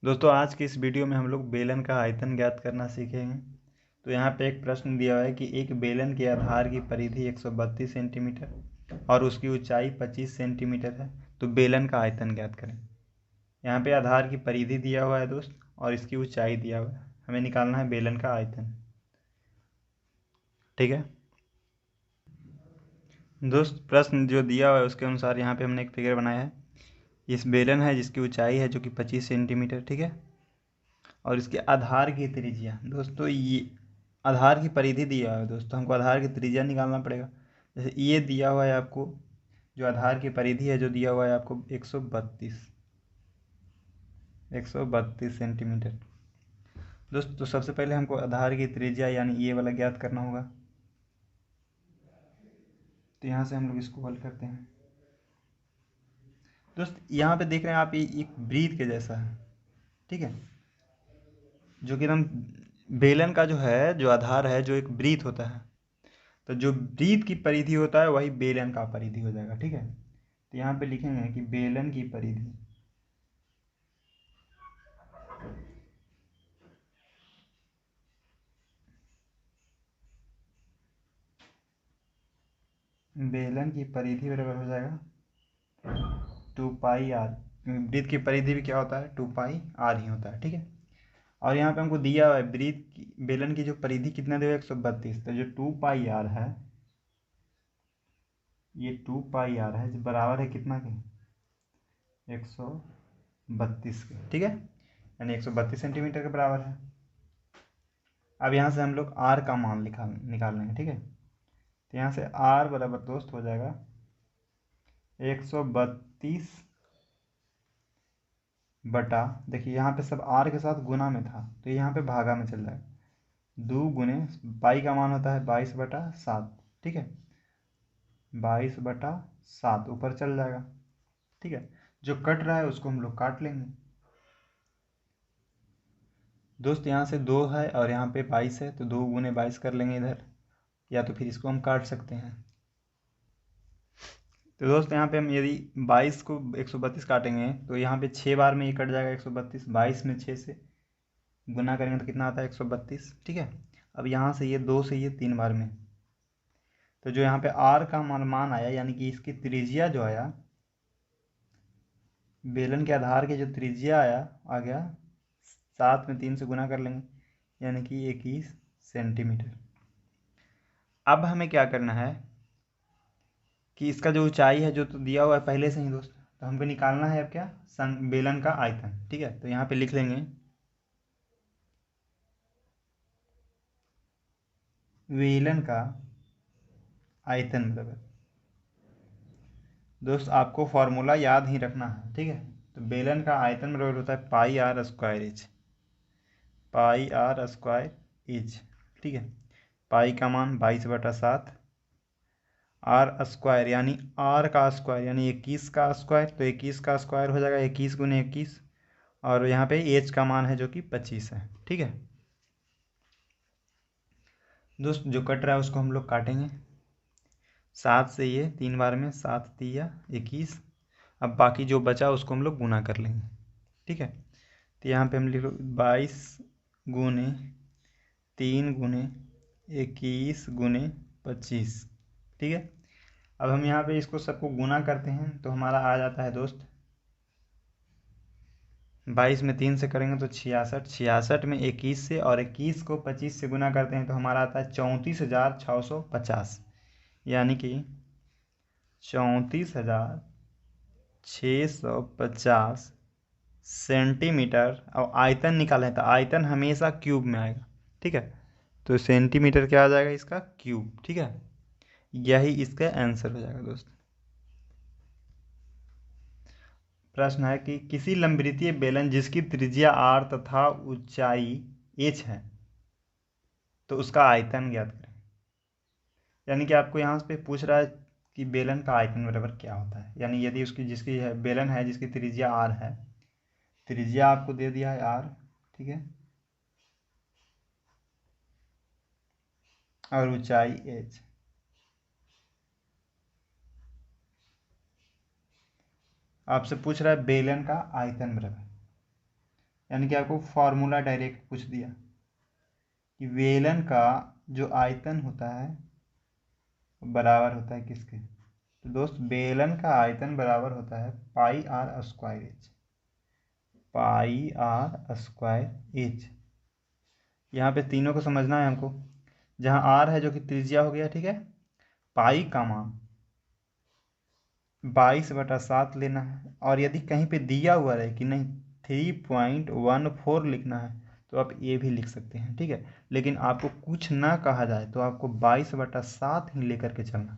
दोस्तों आज की इस वीडियो में हम लोग बेलन का आयतन ज्ञात करना सीखेंगे। तो यहाँ पे एक प्रश्न दिया हुआ है कि एक बेलन के आधार की परिधि 132 सेंटीमीटर और उसकी ऊंचाई 25 सेंटीमीटर है, तो बेलन का आयतन ज्ञात करें। यहाँ पे आधार की परिधि दिया हुआ है दोस्त और इसकी ऊंचाई दिया हुआ है, हमें निकालना है बेलन का आयतन। ठीक है दोस्त, प्रश्न जो दिया हुआ है उसके अनुसार यहाँ पे हमने एक फिगर बनाया है। इस बेलन है जिसकी ऊंचाई है जो कि 25 सेंटीमीटर, ठीक है, और इसके आधार की त्रिज्या, दोस्तों ये आधार की परिधि दिया हुआ है दोस्तों, हमको आधार की त्रिज्या निकालना पड़ेगा। जैसे ये दिया हुआ है आपको, जो आधार की परिधि है जो दिया हुआ है आपको 132 सेंटीमीटर। दोस्तों तो सबसे पहले हमको आधार की त्रिज्या यानी ये वाला ज्ञात करना होगा। तो यहाँ से हम लोग इसको हल करते हैं। दोस्त यहाँ पे देख रहे हैं आप, ये एक वृत्त के जैसा है, ठीक है, जो कि एकदम बेलन का जो है, जो आधार है, जो एक वृत्त होता है, तो जो वृत्त की परिधि होता है वही बेलन का परिधि हो जाएगा। ठीक है, तो यहाँ पे लिखेंगे कि बेलन की परिधि, बेलन की परिधि बराबर हो जाएगा 2 पाई आर। वृत्त की परिधि भी क्या होता है, 2 पाई आर ही होता है। ठीक है, और यहाँ पे हमको दिया हुआ है वृत्त की, बेलन की जो परिधि कितना दिया 132, तो जो 2 पाई आर है, ये 2 पाई आर है, जो बराबर है कितना के, 132 के। ठीक है, यानी 132 सेंटीमीटर के बराबर है। अब यहाँ से हम लोग आर का मान निकाल लेंगे। ठीक है, तो यहाँ से आर बराबर दोस्त हो जाएगा 132 बटा, देखिए यहाँ पे सब आर के साथ गुना में था तो यहाँ पे भागा में चल जाएगा, 2 गुने पाई का मान होता है 22/7। ठीक है, 22/7 ऊपर चल जाएगा। ठीक है, जो कट रहा है उसको हम लोग काट लेंगे। दोस्त यहाँ से 2 है और यहाँ पे 22 है, तो 2 गुने 22 कर लेंगे इधर, या तो फिर इसको हम काट सकते हैं। तो दोस्त यहाँ पे हम यदि 22 को 132 काटेंगे तो यहाँ पे 6 बार में ये कट जाएगा 132, 22 में 6 से गुना करेंगे तो कितना आता है 132। ठीक है, अब यहाँ से ये 2 से ये 3 बार में, तो जो यहाँ पे आर का मान आया, यानी कि इसकी त्रिज्या जो आया, बेलन के आधार के जो त्रिज्या आया आ गया, 7 में 3 से गुना कर लेंगे यानी कि 21 सेंटीमीटर। अब हमें क्या करना है कि इसका जो ऊंचाई है जो तो दिया हुआ है पहले से ही दोस्त, तो हमको निकालना है अब क्या, बेलन का आयतन। ठीक है, तो यहाँ पे लिख लेंगे बेलन का आयतन बराबर, दोस्त आपको फॉर्मूला याद ही रखना है। ठीक है, तो बेलन का आयतन बराबर होता है πr²H, πr²H। ठीक है, पाई का मान 22/7, आर स्क्वायर यानी आर का स्क्वायर यानी 21 का स्क्वायर, तो 21 का स्क्वायर हो जाएगा 21 × 21, और यहाँ पे एच का मान है जो कि 25 है। ठीक है दोस्त, जो कट रहा है उसको हम लोग काटेंगे। 7 से ये 3 बार में, 7 तिया 21, अब बाकी जो बचा उसको हम लोग गुना कर लेंगे। ठीक है, तो यहाँ पे हम लिख लो 22 × 3 × 21 × 25। ठीक है, अब हम यहाँ पे इसको सबको गुना करते हैं तो हमारा आ जाता है दोस्त, 22 में 3 से करेंगे तो 66, 66 में 21 से, और 21 को 25 से गुना करते हैं तो हमारा आता है 34,650, यानी कि 34,650 सेंटीमीटर। और आयतन निकालें तो आयतन हमेशा क्यूब में आएगा। ठीक है, तो सेंटीमीटर क्या आ जाएगा इसका, क्यूब। ठीक है, यही इसका आंसर हो जाएगा दोस्त। प्रश्न है कि किसी लंबवृत्तीय बेलन जिसकी त्रिज्या r तथा ऊंचाई h है, तो उसका आयतन ज्ञात करें। यानी कि आपको यहाँ पे पूछ रहा है कि बेलन का आयतन बराबर क्या होता है, यानी यदि उसकी जिसकी है बेलन है जिसकी त्रिज्या r है, त्रिज्या आपको दे दिया है r, ठीक है, और ऊंचाई h, आपसे पूछ रहा है बेलन का आयतन बराबर। यानी कि आपको फॉर्मूला डायरेक्ट पूछ दिया कि बेलन का जो आयतन होता है बराबर होता है किसके। तो दोस्त बेलन का आयतन बराबर होता है pi R square H. Pi R square H. यहाँ पे तीनों को समझना है हमको। जहाँ आर है जो कि त्रिज्या हो गया, ठीक है। पाई का मान 22/7 लेना है, और यदि कहीं पे दिया हुआ रहे कि नहीं 3.14 लिखना है तो आप ये भी लिख सकते हैं, ठीक है। लेकिन आपको कुछ ना कहा जाए तो आपको 22/7 ही लेकर के चलना।